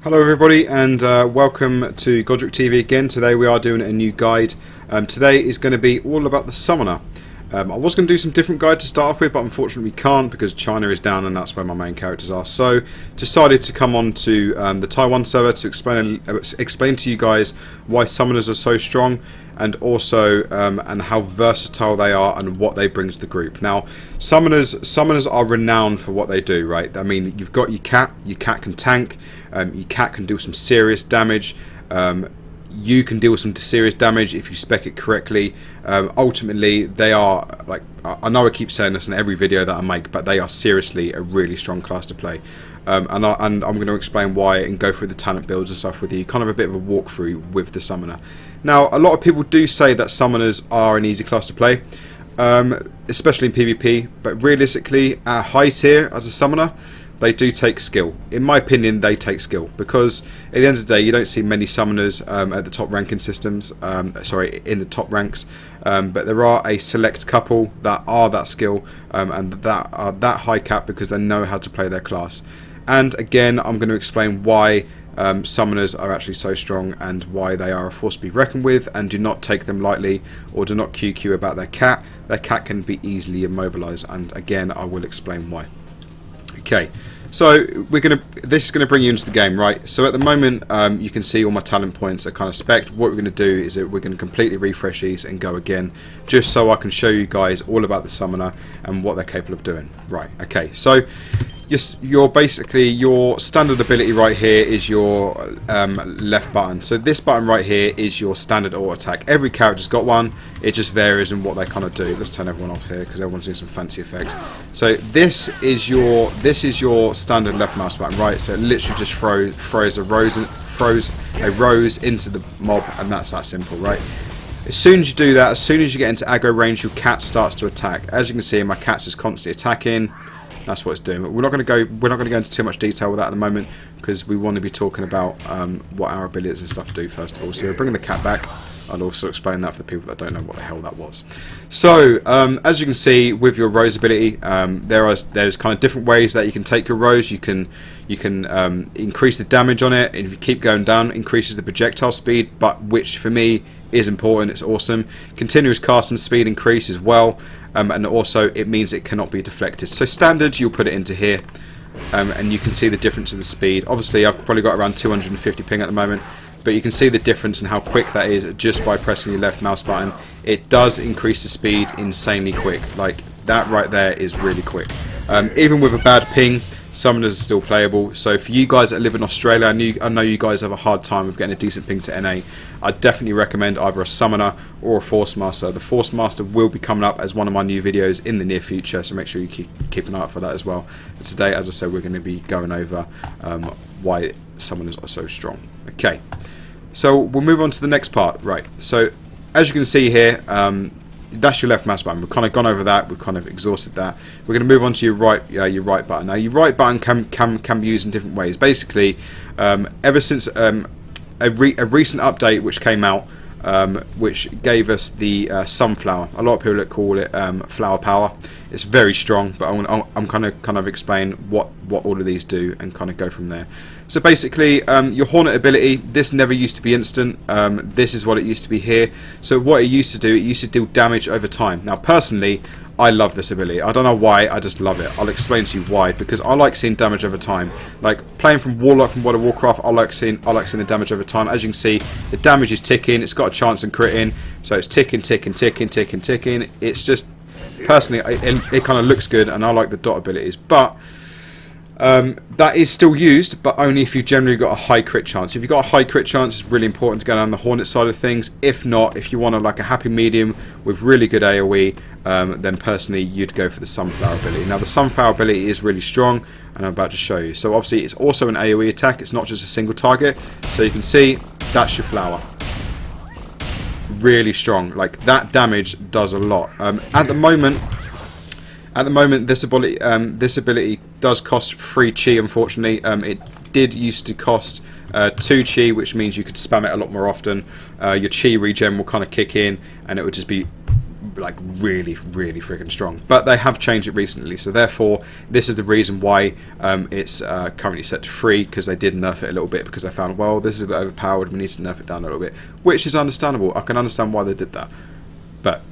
Hello everybody and welcome to Godric TV again. Today we are doing a new guide. Today is going to be all about the Summoner. I was going to do some different guide to start off with, but unfortunately we can't because China is down and that's where my main characters are. So decided to come on to the Taiwan server to explain to you guys why Summoners are so strong, and also and how versatile they are and what they bring to the group. Now, summoners are renowned for what they do, right? I mean, you've got your cat can tank, your cat can do some serious damage. You can deal with some serious damage if you spec it correctly. Ultimately, they are, like, I know I keep saying this in every video that I make, but they are seriously a really strong class to play. And I'm going to explain why and go through the talent builds and stuff with you, kind of a bit of a walkthrough with the Summoner. Now, a lot of people do say that Summoners are an easy class to play, especially in PvP, but realistically, at high tier as a Summoner, they do take skill. In my opinion, they take skill, because at the end of the day, you don't see many Summoners at the top ranking systems, in the top ranks, but there are a select couple that are that skill and that are that high cap because they know how to play their class. And again, I'm going to explain why Summoners are actually so strong and why they are a force to be reckoned with, and do not take them lightly or do not QQ about their cat. Their cat can be easily immobilized, and again, I will explain why. Okay, so this is gonna bring you into the game, right? So at the moment, you can see all my talent points are kind of spec'd. What we're gonna do is that we're gonna completely refresh these and go again, just so I can show you guys all about the Summoner and what they're capable of doing. Right? Okay, so your standard ability right here is your left button. So this button right here is your standard auto attack. Every character's got one. It just varies in what they kind of do. Let's turn everyone off here because everyone's doing some fancy effects. So this is your standard left mouse button, right? So it literally just throws a rose into the mob, and that's that simple, right? As soon as you do that, as soon as you get into aggro range, your cat starts to attack. As you can see, my cat's just constantly attacking. That's what it's doing. But we're not going to go into too much detail with that at the moment, because we want to be talking about what our abilities and stuff do first of all. So bringing the cat back, I'll also explain that for the people that don't know what the hell that was. So as you can see with your rose ability, there's kind of different ways that you can take your rose. You can increase the damage on it, and if you keep going down, increases the projectile speed, but which for me is important. It's awesome. Continuous casting speed increase as well. And also it means it cannot be deflected. So standard, you'll put it into here, and you can see the difference in the speed. Obviously I've probably got around 250 ping at the moment, but you can see the difference in how quick that is just by pressing your left mouse button. It does increase the speed insanely quick. Like, that right there is really quick. Even with a bad ping, Summoners are still playable. So for you guys that live in Australia, I know you guys have a hard time with getting a decent ping to NA. I definitely recommend either a Summoner or a Force Master. The Force Master will be coming up as one of my new videos in the near future, so make sure you keep an eye out for that as well. But today, as I said, we're going to be going over why Summoners are so strong. Okay, so we'll move on to the next part. Right, so as you can see here, that's your left mouse button. We've kind of gone over that. We've kind of exhausted that. We're going to move on to your right button. Now, your right button can be used in different ways. Basically, ever since a recent update which came out, which gave us the sunflower. A lot of people call it flower power. It's very strong, but I'm kind of explain what all of these do and kind of go from there. So basically, your Hornet ability, this never used to be instant. This is what it used to be here. So what it used to do, it used to deal damage over time. Now personally, I love this ability. I don't know why, I just love it. I'll explain to you why. Because I like seeing damage over time. Like playing from Warlock from World of Warcraft, I like seeing the damage over time. As you can see, the damage is ticking. It's got a chance in critting, so it's ticking. It's just, personally, it kind of looks good, and I like the dot abilities. But that is still used, but only if you've generally got a high crit chance. If you've got a high crit chance, it's really important to go down the Hornet side of things. If not, if you want like a happy medium with really good AoE, then personally you'd go for the Sunflower ability. Now the Sunflower ability is really strong, and I'm about to show you. So obviously it's also an AoE attack, it's not just a single target. So you can see, that's your flower. Really strong, like that damage does a lot. At the moment, this ability does cost 3 chi. Unfortunately, it did used to cost 2 chi, which means you could spam it a lot more often. Your chi regen will kind of kick in, and it would just be like really freaking strong. But they have changed it recently, so therefore this is the reason why it's currently set to 3, because they did nerf it a little bit, because they found, well, this is a bit overpowered, we need to nerf it down a little bit, which is understandable. I can understand why they did that. But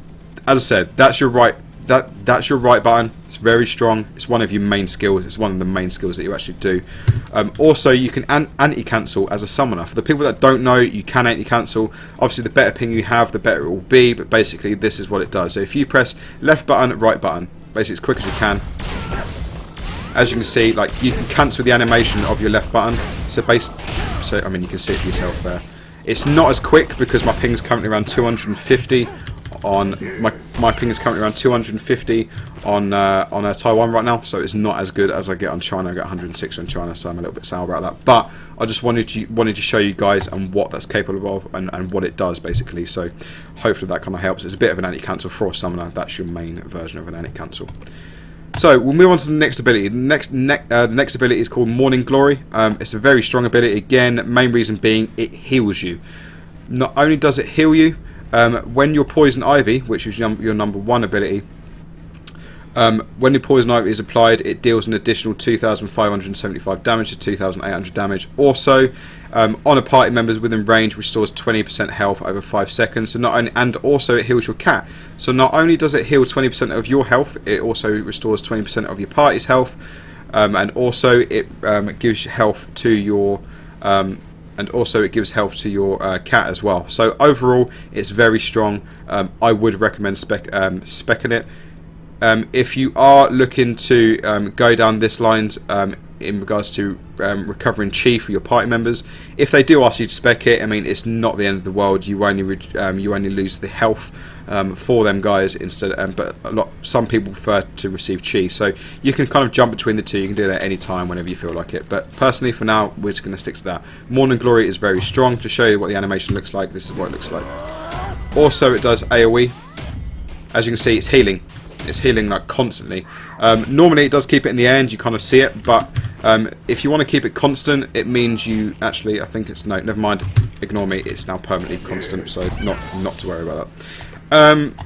as I said, that's your right button. It's very strong. It's one of your main skills. It's one of the main skills that you actually do. Also, you can anti-cancel as a summoner. For the people that don't know, you can anti-cancel. Obviously, the better ping you have, the better it will be. But basically, this is what it does. So if you press left button, right button, basically as quick as you can, as you can see, like, you can cancel the animation of your left button. So I mean, you can see it for yourself there. It's not as quick because my ping is currently around 250 on my ping is currently around 250 on Taiwan right now, so it's not as good as I get on China. I get 106 on China, so I'm a little bit sour about that. But I just wanted to show you guys and what that's capable of and what it does basically. So hopefully that kind of helps. It's a bit of an anti-cancel for a summoner. That's your main version of an anti-cancel. So we'll move on to the next ability. The next ability is called Morning Glory. It's a very strong ability. Again, main reason being it heals you. Not only does it heal you, when your Poison Ivy, which is your number 1 ability, when your Poison Ivy is applied, it deals an additional 2,575 damage to 2,800 damage. Also, on a party members within range, restores 20% health over 5 seconds. So and also it heals your cat. So not only does it heal 20% of your health, it also restores 20% of your party's health, and also it gives health to your cat as well. So overall, it's very strong. I would recommend specking it. If you are looking to go down this lines in regards to recovering chi for your party members, if they do ask you to spec it, I mean, it's not the end of the world. You only lose the health for them guys instead, but some people prefer to receive chi, so you can kind of jump between the two. You can do that anytime, whenever you feel like it. But personally, for now, we're just going to stick to that. Morning Glory is very strong. To show you what the animation looks like, this is what it looks like. Also, it does AoE. As you can see, it's healing. It's healing like constantly. Normally it does keep it in the air and you kind of see it, but if you want to keep it constant, it means you actually, I think it's, no, never mind, ignore me, it's now permanently constant, so not to worry about that.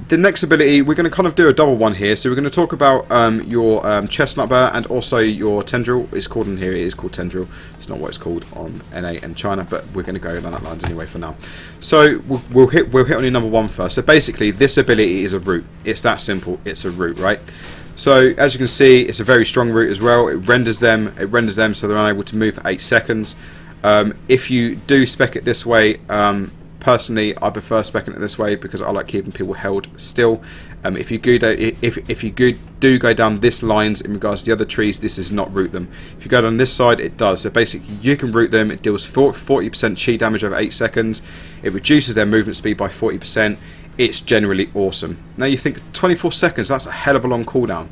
The next ability, we're going to kind of do a double one here. So we're going to talk about your chestnut burr and also your tendril. It's called in here, it is called tendril. It's not what it's called on NA and China, but we're going to go down that lines anyway for now. So we'll hit on your number 1 first. So basically, this ability is a root. It's that simple. It's a root, right? So as you can see, it's a very strong root as well. It renders them so they're unable to move for 8 seconds. If you do spec it this way, personally, I prefer specking it this way because I like keeping people held still. If you do go down this lines in regards to the other trees, this does not root them. If you go down this side, it does. So basically, you can root them. It deals 40% chi damage over 8 seconds. It reduces their movement speed by 40%. It's generally awesome. Now you think 24 seconds, that's a hell of a long cooldown.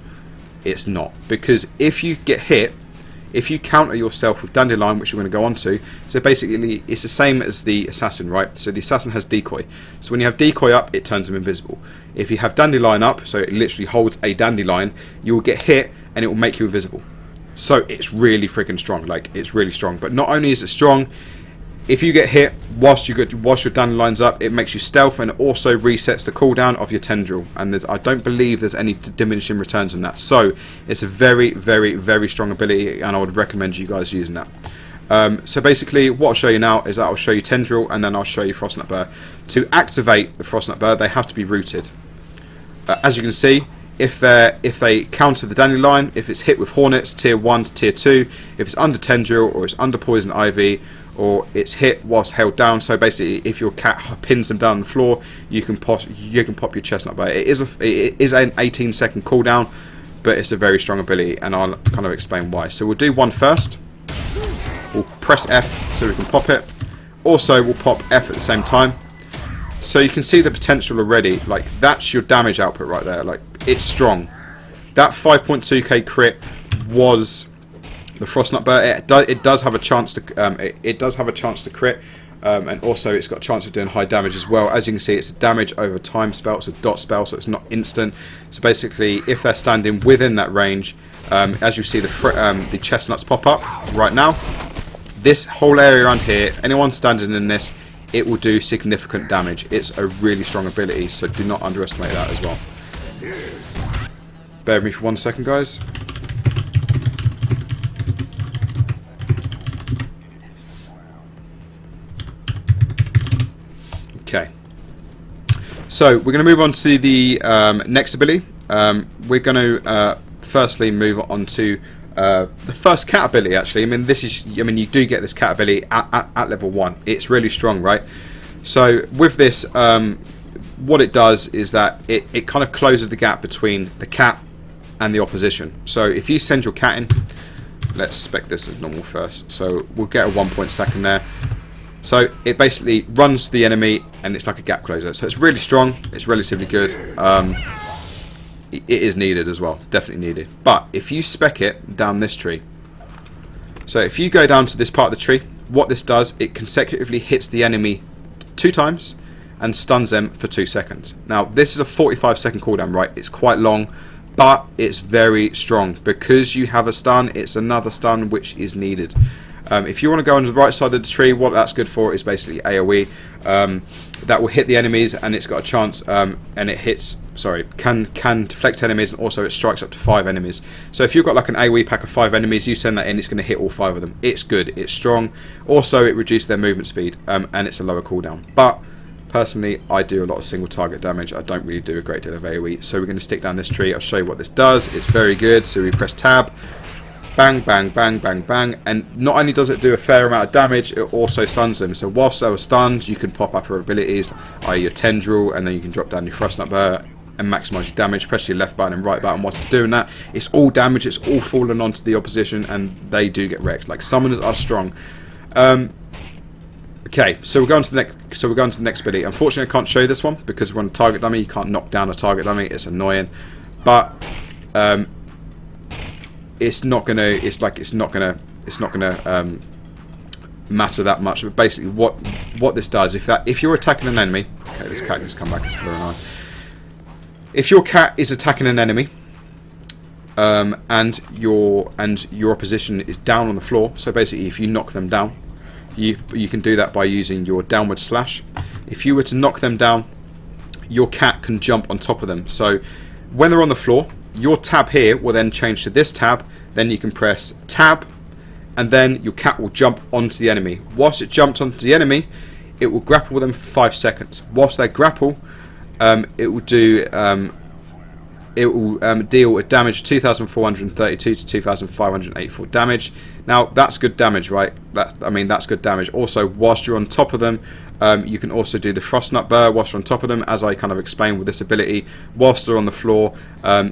It's not, because if you get hit, if you counter yourself with Dandelion, which we're going to go on to, so basically it's the same as the assassin, right? So the assassin has decoy. So when you have decoy up, it turns them invisible. If you have Dandelion up, so it literally holds a Dandelion, you will get hit and it will make you invisible. So it's really freaking strong. Like, it's really strong. But not only is it strong, if you get hit whilst your Dandelion's up, it makes you stealth and also resets the cooldown of your tendril. And I don't believe there's any diminishing returns on that. So it's a very, very, very strong ability, and I would recommend you guys using that. So basically, what I'll show you now is that I'll show you tendril, and then I'll show you frostnut burr. To activate the frostnut burr, they have to be rooted. As you can see, if they counter the Dandelion, if it's hit with hornets, tier 1 to tier 2, if it's under tendril or it's under poison ivy, or it's hit whilst held down. So basically, if your cat pins them down on the floor, you can pop your chestnut burr. It is an 18-second cooldown, but it's a very strong ability, and I'll kind of explain why. So we'll do one first. We'll press F so we can pop it. Also, we'll pop F at the same time. So you can see the potential already. Like, that's your damage output right there. Like, it's strong. That 5.2k crit was the frostnut burr. It does have a chance to it does have a chance to crit, and also it's got a chance of doing high damage as well. As you can see, it's a damage over time spell. It's a dot spell, so it's not instant. So basically, if they're standing within that range, as you see the chestnuts pop up right now, this whole area around here, anyone standing in this it will do significant damage. It's a really strong ability, so do not underestimate that as well. Bear with me for 1 second, guys. Okay. So we're going to move on to the next ability. We're going to firstly move on to the first cat ability. Actually, I mean, this is, I mean, you do get this cat ability at level 1. It's really strong, right? So with this, what it does is that it kind of closes the gap between the cat and the opposition. So if you send your cat in, let's spec this as normal first. So we'll get a 1 point stack in there. So it basically runs to the enemy and it's like a gap closer. So it's really strong. It's relatively good. It is needed as well. Definitely needed. But if you spec it down this tree. So if you go down to this part of the tree, what this does, it consecutively hits the enemy 2 times and stuns them for 2 seconds. Now this is a 45-second cooldown, right? It's quite long, but it's very strong. Because you have a stun, it's another stun which is needed. If you want to go on the right side of the tree, what that's good for is basically AoE. That will hit the enemies, and it's got a chance, and it hits, sorry, can deflect enemies, and also it strikes up to 5 enemies. So if you've got like an AoE pack of 5 enemies, you send that in, it's going to hit all 5 of them. It's good, it's strong. Also, it reduces their movement speed, and it's a lower cooldown. But personally, I do a lot of single target damage. I don't really do a great deal of AoE. So we're going to stick down this tree. I'll show you what this does. It's very good. So we press tab. Bang, bang, bang, bang, bang, and not only does it do a fair amount of damage, it also stuns them. So whilst they were stunned, you can pop up your abilities, i.e. your tendril, and then you can drop down your thrust nut burr and maximise your damage. Press your left button and right button whilst you're doing that. It's all damage, it's all falling onto the opposition, and they do get wrecked. Like, summoners are strong. Okay, so we're going to the next ability. Unfortunately, I can't show you this one because we're on a target dummy. You can't knock down a target dummy. It's annoying, but it's not gonna matter that much. But basically, what this does, if you're attacking an enemy, okay, this cat has come back. It's very annoying. If your cat is attacking an enemy, and your opposition is down on the floor, so basically, if you knock them down, you can do that by using your downward slash. If you were to knock them down, your cat can jump on top of them. So when they're on the floor, your tab here will then change to this tab, then you can press tab, and then your cat will jump onto the enemy. Whilst it jumps onto the enemy, it will grapple them for 5 seconds. Whilst they grapple, it will deal a damage 2,432 to 2,584 damage. Now that's good damage, right? That's good damage. Also, whilst you're on top of them, you can also do the frost nut burr whilst you're on top of them, as I kind of explained with this ability. Whilst they're on the floor,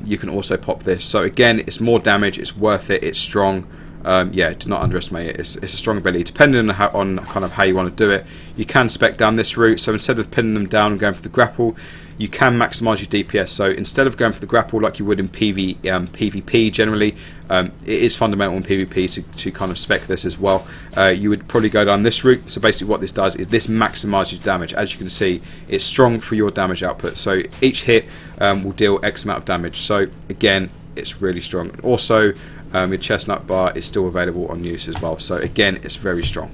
you can also pop this. So again, it's more damage, it's worth it, it's strong. Yeah, do not underestimate it. It's a strong ability. Depending on kind of how you want to do it, you can spec down this route. So instead of pinning them down and going for the grapple, you can maximise your DPS. So instead of going for the grapple like you would in PvP generally, it is fundamental in PvP to kind of spec this as well. You would probably go down this route. So basically what this does is this maximises damage. As you can see, it's strong for your damage output. So each hit will deal X amount of damage. So again, it's really strong. And also, your chestnut bar is still available on use as well. So again, it's very strong.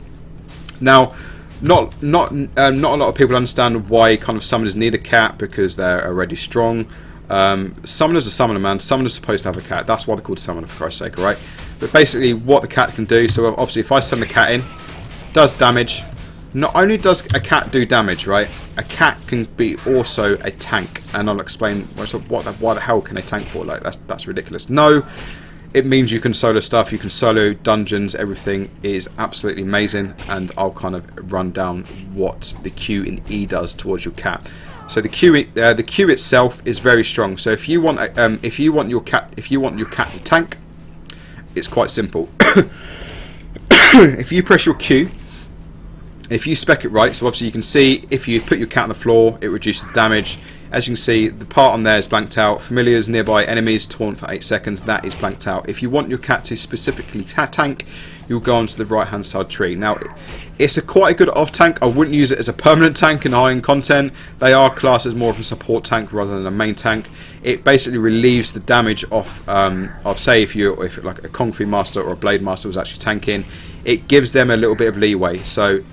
Now, not a lot of people understand why kind of summoners need a cat, because they're already strong. Summoner's a summoner, man. Summoner's supposed to have a cat. That's why they're called summoner, for Christ's sake, alright? But basically, what the cat can do, so obviously if I send the cat in, does damage. Not only does a cat do damage, right? A cat can be also a tank, and I'll explain why the hell can a tank for? Like, that's ridiculous. No, it means you can solo stuff, you can solo dungeons, everything is absolutely amazing, and I'll kind of run down what the Q in E does towards your cat. So the Q itself is very strong. So if you want your cat to tank, it's quite simple. If you press your Q, if you spec it right, so obviously you can see if you put your cat on the floor, it reduces the damage. As you can see, the part on there is blanked out. Familiars, nearby enemies, taunt for 8 seconds. That is blanked out. If you want your cat to specifically tank, you'll go onto the right-hand side tree. Now, it's quite a good off-tank. I wouldn't use it as a permanent tank in high-end content. They are classed as more of a support tank rather than a main tank. It basically relieves the damage of say, if like a Kung Fu Master or a Blade Master was actually tanking, it gives them a little bit of leeway. So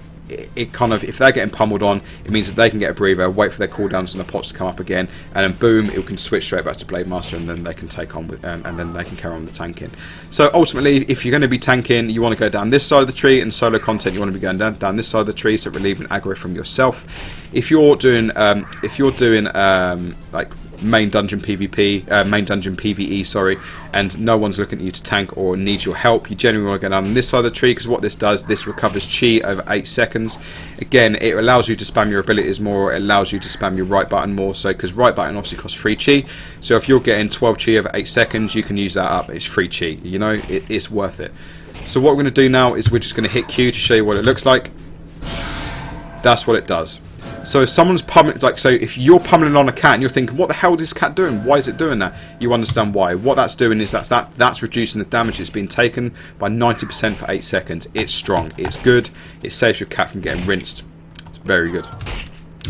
it kind of, if they're getting pummeled on, it means that they can get a breather, wait for their cooldowns and the pots to come up again, and then boom, it can switch straight back to Blade Master, and then they can take on with, and then they can carry on the tanking. So ultimately, if you're going to be tanking, you want to go down this side of the tree. In solo content, you want to be going down this side of the tree, so relieving aggro from yourself. If you're doing like main dungeon PvP, main dungeon PvE, sorry, and no one's looking at you to tank or needs your help, you generally want to go down this side of the tree, because what this does, this recovers chi over 8 seconds. Again, it allows you to spam your abilities more, it allows you to spam your right button more, so because right button obviously costs free chi, so if you're getting 12 chi over 8 seconds, you can use that up. It's free chi, you know, it's worth it. So what we're going to do now is we're just going to hit Q to show you what it looks like. That's what it does. So if someone's pummeling, like, so if you're pummeling on a cat and you're thinking, what the hell is this cat doing? Why is it doing that? You understand why. What that's doing is that's reducing the damage that's been taken by 90% for 8 seconds. It's strong. It's good. It saves your cat from getting rinsed. It's very good.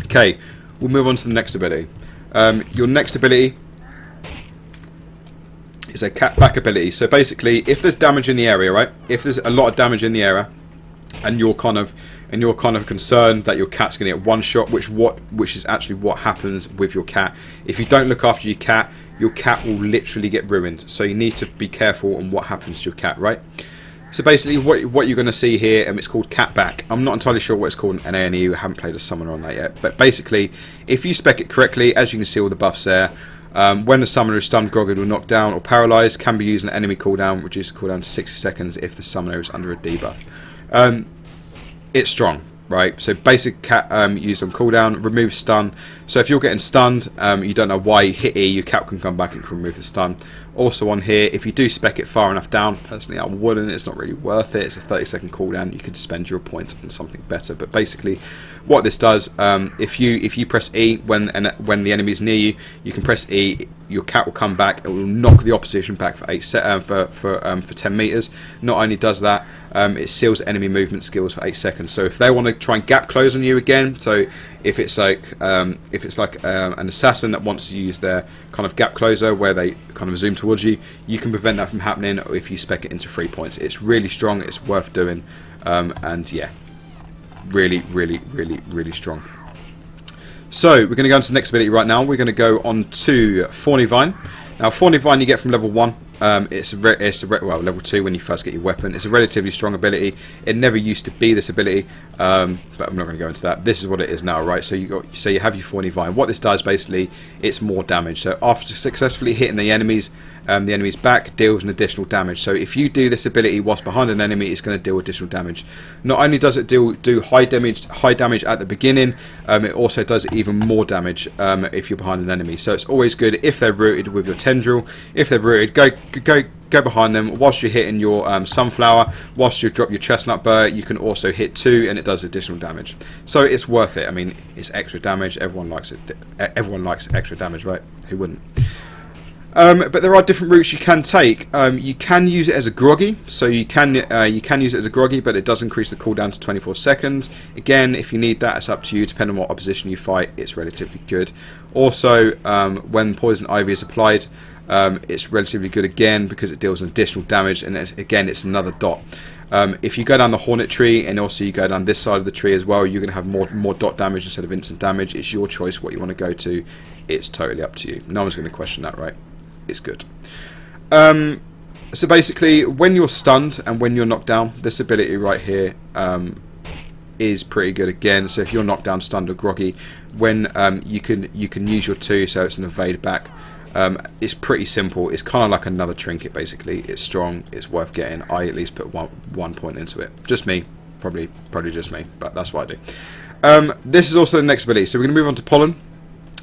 Okay, we'll move on to the next ability. Your next ability is a cat back ability. So basically, if there's damage in the area, right? If there's a lot of damage in the area, and you're kind of concerned that your cat's going to get one shot, which is actually what happens with your cat. If you don't look after your cat will literally get ruined. So you need to be careful on what happens to your cat, right? So basically, what you're going to see here, it's called cat back. I'm not entirely sure what it's called in ANE. I haven't played a summoner on that yet. But basically, if you spec it correctly, as you can see all the buffs there, when the summoner is stunned, groggled, or knocked down, or paralysed, can be used an enemy cooldown, reduce the cooldown to 60 seconds if the summoner is under a debuff. It's strong, right? So basic cat used on cooldown, remove stun. So if you're getting stunned, you don't know why, you hit E, your cat can come back and can remove the stun. Also on here, if you do spec it far enough down, personally I wouldn't, it's not really worth it. It's a 30-second cooldown, you could spend your points on something better. But basically what this does, if you press E when the enemy is near you, you can press E, your cat will come back, it will knock the opposition back for 10 meters. Not only does that, it seals enemy movement skills for 8 seconds. So if they want to try and gap close on you again, so if it's like an assassin that wants to use their kind of gap closer where they kind of zoom towards you, you can prevent that from happening if you spec it into 3 points. It's really strong, it's worth doing, and yeah, really strong. So we're going to go on to the next ability right now. We're going to go on to Thorny Vine. Now Thorny Vine you get from level 1. It's level 2 when you first get your weapon. It's a relatively strong ability. It never used to be this ability, but I'm not going to go into that. This is what it is now, right? So you have your Thorny Vine. What this does basically, it's more damage. So after successfully hitting the enemy's back, deals an additional damage. So if you do this ability whilst behind an enemy, it's going to deal additional damage. Not only does it do high damage at the beginning, it also does even more damage if you're behind an enemy. So it's always good if they're rooted with your tendril. If they're rooted, go behind them whilst you're hitting your sunflower. Whilst you drop your chestnut burr, you can also hit 2 and it does additional damage. So it's worth it. I mean, it's extra damage. Everyone likes it. Everyone likes extra damage, right? Who wouldn't? But there are different routes you can take. You can use it as a groggy, so you can use it as a groggy, but it does increase the cooldown to 24 seconds. Again, if you need that, it's up to you. Depending on what opposition you fight, it's relatively good. Also, when Poison Ivy is applied, it's relatively good again because it deals additional damage, and it's another dot. If you go down the Hornet tree and also you go down this side of the tree as well, you're going to have more dot damage instead of instant damage. It's your choice what you want to go to. It's totally up to you. No one's going to question that, right? It's good. So basically, when you're stunned and when you're knocked down, this ability right here is pretty good again. So if you're knocked down, stunned or groggy, when you can use your 2, so it's an evade back. It's pretty simple. It's kind of like another trinket basically. It's strong. It's worth getting. I at least put one point into it. Just me, probably just me, but that's what I do. This is also the next ability. So we're going to move on to Pollen.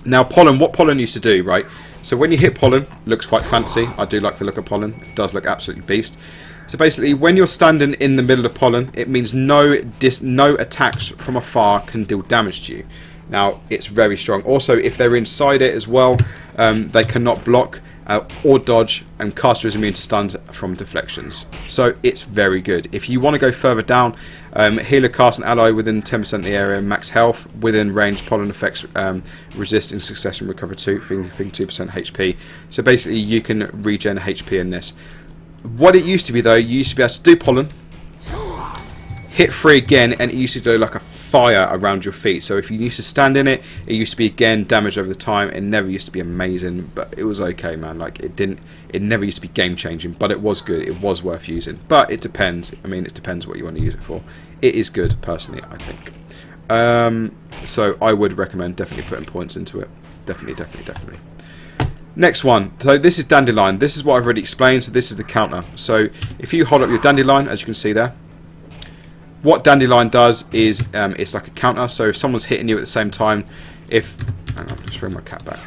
Now Pollen, what Pollen used to do, right? So when you hit Pollen, looks quite fancy. I do like the look of Pollen. It does look absolutely beast. So basically, when you're standing in the middle of Pollen, it means no attacks from afar can deal damage to you. Now, it's very strong. Also, if they're inside it as well, they cannot block or dodge, and caster is immune to stuns from deflections. So it's very good. If you want to go further down, healer cast an ally within 10% of the area, max health, within range, pollen effects resist in succession, recover 2% HP. So basically you can regen HP in this. What it used to be though, you used to be able to do pollen, hit 3 again, and it used to do like a fire around your feet. So if you used to stand in it, it used to be again damage over the time. It never used to be amazing, but it was okay, man. Like it never used to be game changing, but it was good. It was worth using, but it depends. I mean, it depends what you want to use it for. It is good personally, I think. So I would recommend definitely putting points into it. Definitely. Next one. So this is Dandelion. This is what I've already explained. So this is the counter. So if you hold up your Dandelion, as you can see there, what Dandelion does is it's like a counter. So if someone's hitting you at the same time, hang on, just bring my cat back.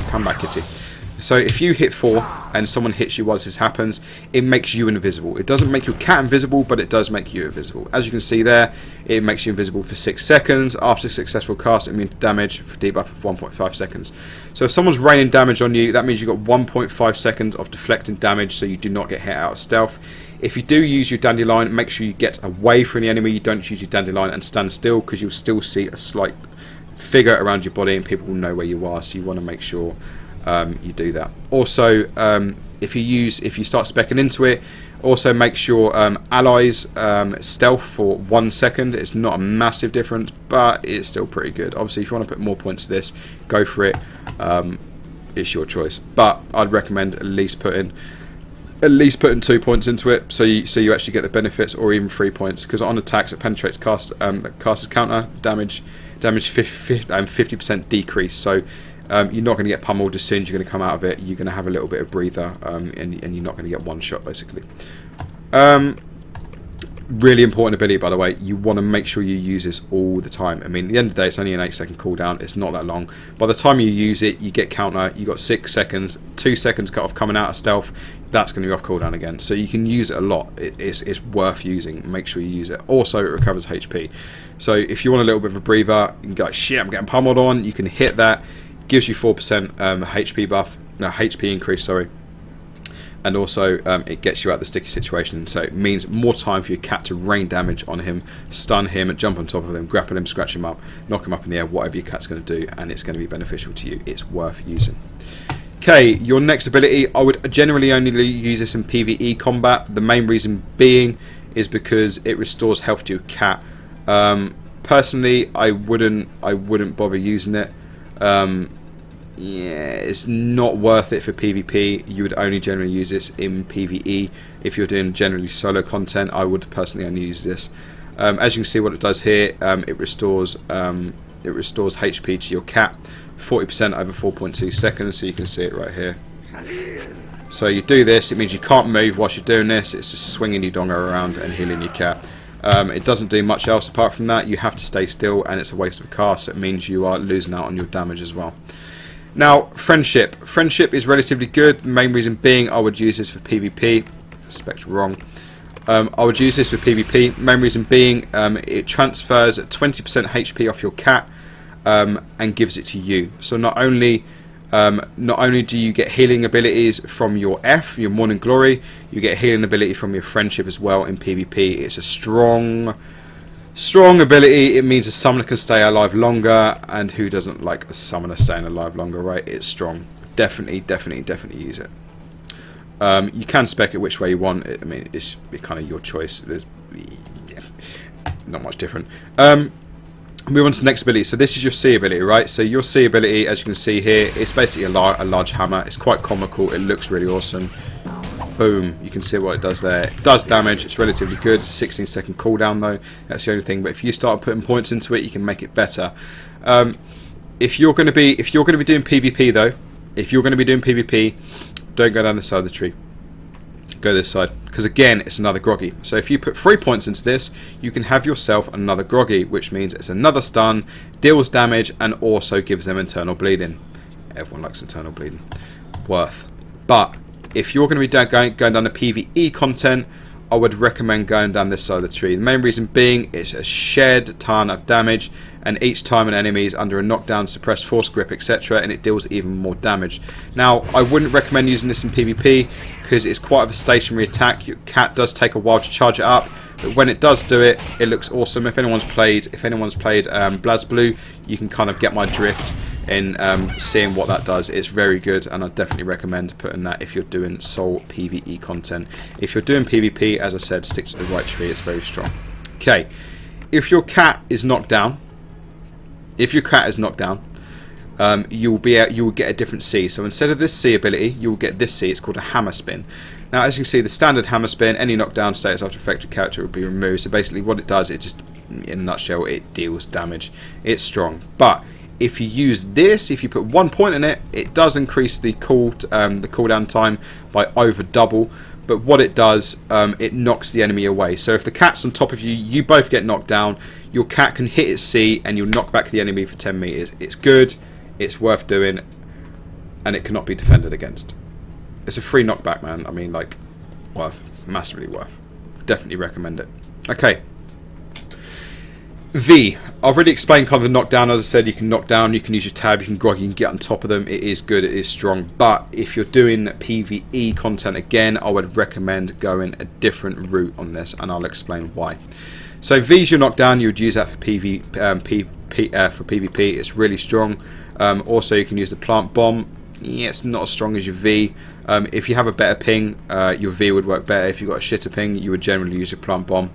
Come back, kitty. So if you hit 4 and someone hits you whilst this happens, it makes you invisible. It doesn't make your cat invisible, but it does make you invisible. As you can see there, it makes you invisible for 6 seconds. After successful cast, immune to damage for debuff of 1.5 seconds. So if someone's raining damage on you, that means you've got 1.5 seconds of deflecting damage, so you do not get hit out of stealth. If you do use your Dandelion, make sure you get away from the enemy. You don't use your Dandelion and stand still, because you'll still see a slight figure around your body and people will know where you are, so you want to make sure you do that. Also, if you start specking into it, also make sure allies stealth for 1 second. It's not a massive difference, but it's still pretty good. Obviously, if you want to put more points to this, go for it. It's your choice, but I'd recommend at least putting 2 points into it, so you actually get the benefits, or even 3 points, because on attacks it penetrates caster's counter damage 50% decrease. So you're not going to get pummeled as soon as you're going to come out of it. You're going to have a little bit of breather, and you're not going to get one shot basically. Really important ability, by the way. You want to make sure you use this all the time. I mean, at the end of the day, it's only an 8-second cooldown. It's not that long. By the time you use it, you get counter. You got 6 seconds, 2 seconds cut off coming out of stealth. That's going to be off cooldown again. So you can use it a lot. It's worth using. Make sure you use it. Also, it recovers HP. So if you want a little bit of a breather, you can go, shit, I'm getting pummeled on. You can hit that. Gives you 4% HP buff. No, HP increase, sorry. And also it gets you out of the sticky situation, so it means more time for your cat to rain damage on him, stun him, jump on top of him, grapple him, scratch him up, knock him up in the air, whatever your cat's going to do, and it's going to be beneficial to you. It's worth using. Okay, your next ability, I would generally only use this in PvE combat. The main reason being is because it restores health to your cat. Personally, I wouldn't bother using it. Yeah, it's not worth it for PvP. You would only generally use this in PvE. If you're doing generally solo content, I would personally only use this. As you can see what it does here, it restores HP to your cat 40% over 4.2 seconds, so you can see it right here. So you do this, it means you can't move whilst you're doing this. It's just swinging your donga around and healing your cat. It doesn't do much else apart from that. You have to stay still, and it's a waste of a cast, so it means you are losing out on your damage as well. Now, Friendship. Friendship is relatively good. The main reason being I would use this for PvP. Spec's wrong. I would use this for PvP. Main reason being it transfers 20% HP off your cat and gives it to you. So not only do you get healing abilities from your your Morning Glory, you get healing ability from your Friendship as well in PvP. It's a strong ability. It means a summoner can stay alive longer, and who doesn't like a summoner staying alive longer, right? It's strong. Definitely use it. You can spec it which way you want. I mean, it's kind of your choice. There's not much different. Move on to the next ability. So this is your C ability, right? So your C ability, as you can see here, it's basically a large hammer. It's quite comical. It looks really awesome. Boom, you can see what it does there. It does damage. It's relatively good. It's a 16-second cooldown though. That's the only thing. But if you start putting points into it, you can make it better. If you're going to be doing PvP though, don't go down this side of the tree. Go this side, because again, it's another groggy. So if you put 3 points into this, you can have yourself another groggy, which means it's another stun, deals damage, and also gives them internal bleeding. Everyone likes internal bleeding. Worth. But if you're going to be going down the PvE content, I would recommend going down this side of the tree. The main reason being it's a shed ton of damage, and each time an enemy is under a knockdown, suppressed force grip, etc., and it deals even more damage. Now, I wouldn't recommend using this in PvP because it's quite a stationary attack. Your cat does take a while to charge it up, but when it does do it, it looks awesome. If anyone's played BlazBlue, you can kind of get my drift in seeing what that does. It's very good, and I definitely recommend putting that if you're doing sole PvE content. If you're doing PvP, as I said, stick to the right tree. It's very strong. Okay, if your cat is knocked down, you will get a different C. So instead of this C ability, you will get this C. It's called a hammer spin. Now, as you can see, the standard hammer spin, any knockdown status after affected character will be removed. So basically what it does, it just, in a nutshell, it deals damage. It's strong. But if you use this, if you put 1 point in it, it does increase the cooldown time by over double. But what it does, it knocks the enemy away. So if the cat's on top of you, you both get knocked down. Your cat can hit its C and you'll knock back the enemy for 10 meters. It's good, it's worth doing, and it cannot be defended against. It's a free knockback, man. I mean, like, worth. Massively worth. Definitely recommend it. Okay. V. I've already explained kind of the knockdown. As I said, you can knock down, you can use your tab, you can grog, you can get on top of them. It is good, it is strong. But if you're doing PvE content again, I would recommend going a different route on this, and I'll explain why. So V's your knockdown, you would use that for PvP. It's really strong. Also, you can use the plant bomb. Yeah, it's not as strong as your V. If you have a better ping, your V would work better. If you've got a shitter ping, you would generally use your plant bomb.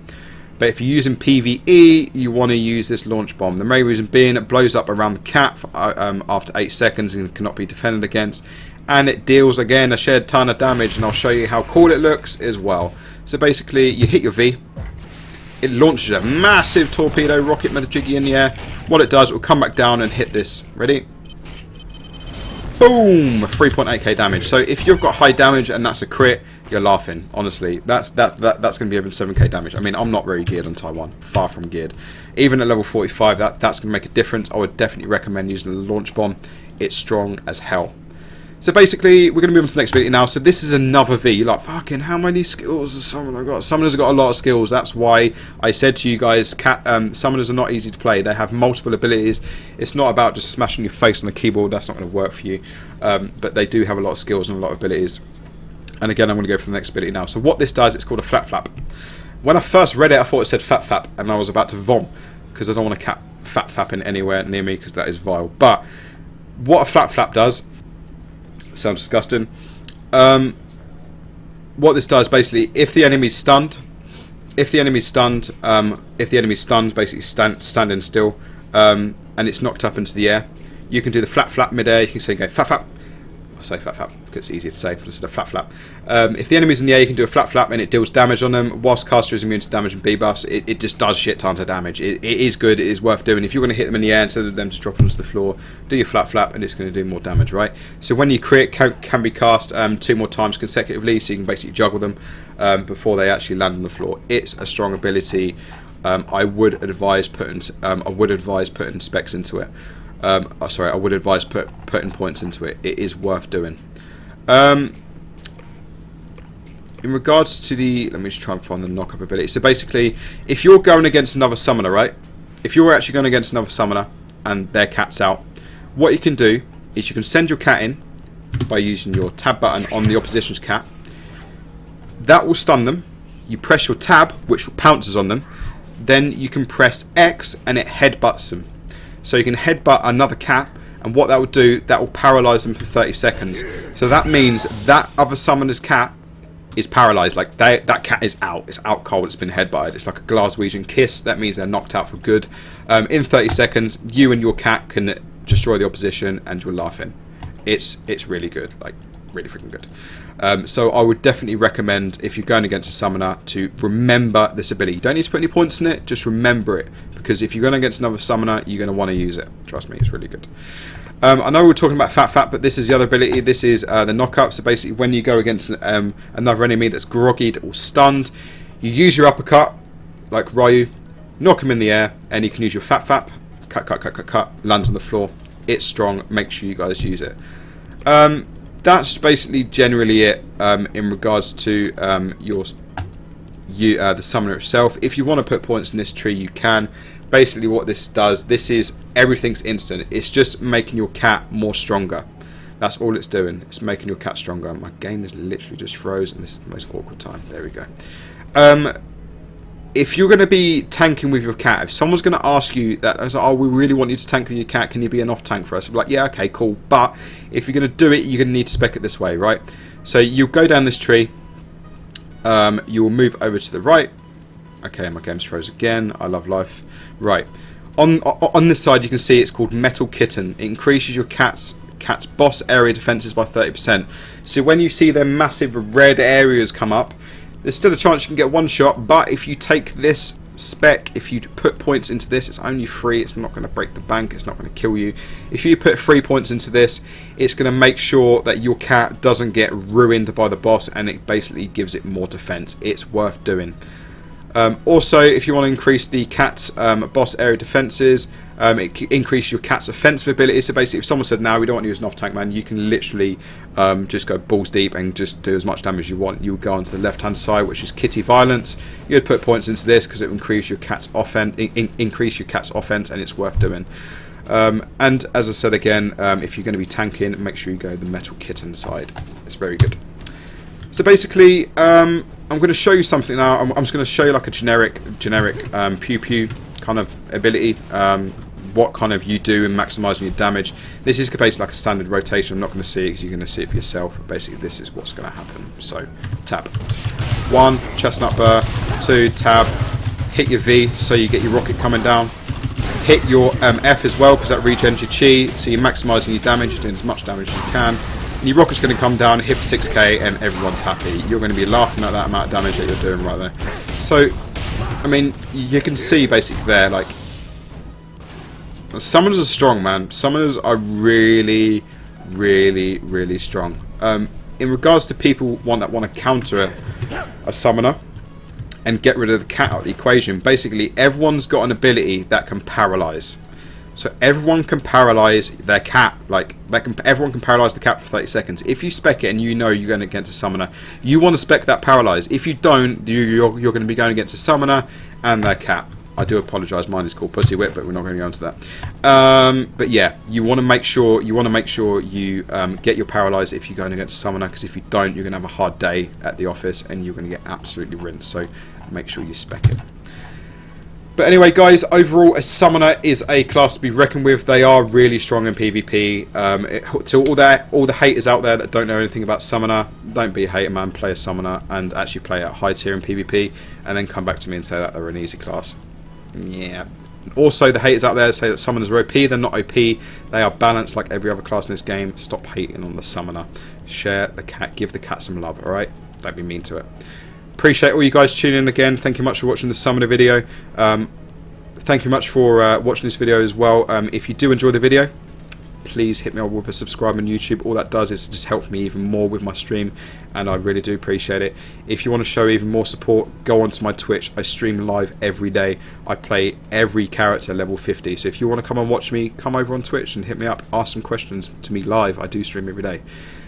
But if you're using PvE, you want to use this launch bomb. The main reason being, it blows up around the cat after 8 seconds and cannot be defended against. And it deals, again, a shared ton of damage. And I'll show you how cool it looks as well. So basically, you hit your V. It launches a massive torpedo rocket jiggy in the air. What it does, it will come back down and hit this. Ready? Boom! 3.8k damage. So if you've got high damage and that's a crit, you're laughing. Honestly, that's going to be over 7k damage. I mean, I'm not very geared on Taiwan. Far from geared. Even at level 45, that's going to make a difference. I would definitely recommend using the launch bomb. It's strong as hell. So basically, we're going to move on to the next video now. So this is another V. You're like, fucking, how many skills has Summoner got? Summoners have got a lot of skills. That's why I said to you guys, Summoners are not easy to play. They have multiple abilities. It's not about just smashing your face on the keyboard. That's not going to work for you. But they do have a lot of skills and a lot of abilities. And again, I'm going to go for the next ability now. So what this does, it's called a flap flap. When I first read it, I thought it said fat flap. And I was about to vom. Because I don't want a cat fat flapping anywhere near me, because that is vile. But what a flap flap does... sounds disgusting. What this does, basically, if the enemy's stunned, basically standing still, and it's knocked up into the air, you can do the flap flap mid-air. You can say, go flap flap. I say flap flap because it's easier to say instead of flap flap. If the enemy's in the air, you can do a flap flap and it deals damage on them. Whilst caster is immune to damage and debuffs, it just does shit tons of damage. It is good, it is worth doing. If you're going to hit them in the air instead of them just dropping onto the floor, do your flap flap and it's going to do more damage, right? So when you crit, can be cast 2 more times consecutively, so you can basically juggle them before they actually land on the floor. It's a strong ability. I would advise putting specs into it. I would advise putting points into it. It is worth doing. In regards to the... let me just try and find the knock-up ability. So basically, if you're going against another summoner, right? If you're actually going against another summoner and their cat's out, what you can do is you can send your cat in by using your tab button on the opposition's cat. That will stun them. You press your tab, which pounces on them. Then you can press X and it headbutts them. So you can headbutt another cat, and what that will do, that will paralyze them for 30 seconds. So that means that other summoner's cat is paralyzed. Like that cat is out. It's out cold. It's been headbutted. It's like a Glaswegian kiss. That means they're knocked out for good. In 30 seconds, you and your cat can destroy the opposition, and you're laughing. It's really good. Like really freaking good. So I would definitely recommend, if you're going against a summoner, to remember this ability. You don't need to put any points in it, just remember it, because if you're going against another summoner, you're going to want to use it. Trust me, it's really good. I know we're talking about fat, but this is the other ability. This is the knock-up. So basically, when you go against another enemy that's groggied or stunned, you use your uppercut, like Ryu, knock him in the air, and you can use your fat, cut, lands on the floor. It's strong. Make sure you guys use it. That's basically generally it in regards to the summoner itself. If you want to put points in this tree, you can. Basically what this does, this is everything's instant. It's just making your cat more stronger. That's all it's doing. It's making your cat stronger. My game is literally just froze, and this is the most awkward time. There we go. If you're going to be tanking with your cat, if someone's going to ask you that, like, oh, we really want you to tank with your cat, can you be an off tank for us? I'm like, yeah, okay, cool. But if you're going to do it, you're going to need to spec it this way, right? So you'll go down this tree. You will move over to the right. Okay, my game's froze again. I love life. Right. On this side, you can see it's called Metal Kitten. It increases your cat's boss area defenses by 30%. So when you see their massive red areas come up, there's still a chance you can get one shot, but if you take this spec, if you put points into this, it's only 3, it's not going to break the bank, it's not going to kill you. If you put 3 points into this, it's going to make sure that your cat doesn't get ruined by the boss, and it basically gives it more defense. It's worth doing. Also, if you want to increase the cat's boss area defenses, it can increase your cat's offensive ability. So basically, if someone said, "No, we don't want to use an off-tank man," you can literally just go balls deep and just do as much damage as you want. You would go onto the left-hand side, which is Kitty Violence. You would put points into this because it will increase your cat's offense, and it's worth doing. And as I said again, if you're going to be tanking, make sure you go the Metal Kitten side. It's very good. So basically, I'm going to show you something now. I'm just going to show you like a generic pew pew kind of ability. What kind of you do in maximising your damage. This is basically like a standard rotation. I'm not going to see it because you're going to see it for yourself. But basically, this is what's going to happen. So, tab. 1, chestnut burr. 2, tab. Hit your V so you get your rocket coming down. Hit your F as well because that regens your chi. So you're maximising your damage. You're doing as much damage as you can. And your rocket's going to come down, hit for 6k, and everyone's happy. You're going to be laughing at that amount of damage that you're doing right there. So, I mean, you can see basically there, like, summoners are strong, man. Summoners are really, really, really strong. In regards to people that want to counter a summoner and get rid of the cat out of the equation, basically everyone's got an ability that can paralyze. So everyone can paralyze their cat, everyone can paralyze the cat for 30 seconds. If you spec it and you know you're going against a summoner, you want to spec that paralyze. If you don't, you're going to be going against a summoner and their cat. I do apologise, mine is called Pussy Whip, but we're not going to go into that. But yeah, you want to make sure you get your paralyze if you're going against a summoner, because if you don't, you're going to have a hard day at the office and you're going to get absolutely rinsed. So make sure you spec it. But anyway, guys, overall, a summoner is a class to be reckoned with. They are really strong in PvP. To all the haters out there that don't know anything about summoner, don't be a hater, man. Play a summoner and actually play at high tier in PvP, and then come back to me and say that they're an easy class. Yeah. Also, the haters out there say that summoners are OP. They're not OP. They are balanced like every other class in this game. Stop hating on the summoner. Share the cat. Give the cat some love, alright? Don't be mean to it. Appreciate all you guys tuning in again. Thank you much for watching the summoner video. Thank you much for watching this video as well. If you do enjoy the video, please hit me up with a subscribe on YouTube. All that does is just help me even more with my stream, and I really do appreciate it. If you want to show even more support, go onto my Twitch. I stream live every day. I play every character level 50. So if you want to come and watch me, come over on Twitch and hit me up. Ask some questions to me live. I do stream every day.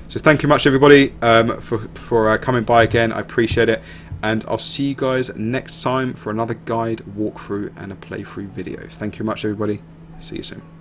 So thank you much, everybody, for coming by again. I appreciate it. And I'll see you guys next time for another guide, walkthrough, and a playthrough video. Thank you much, everybody. See you soon.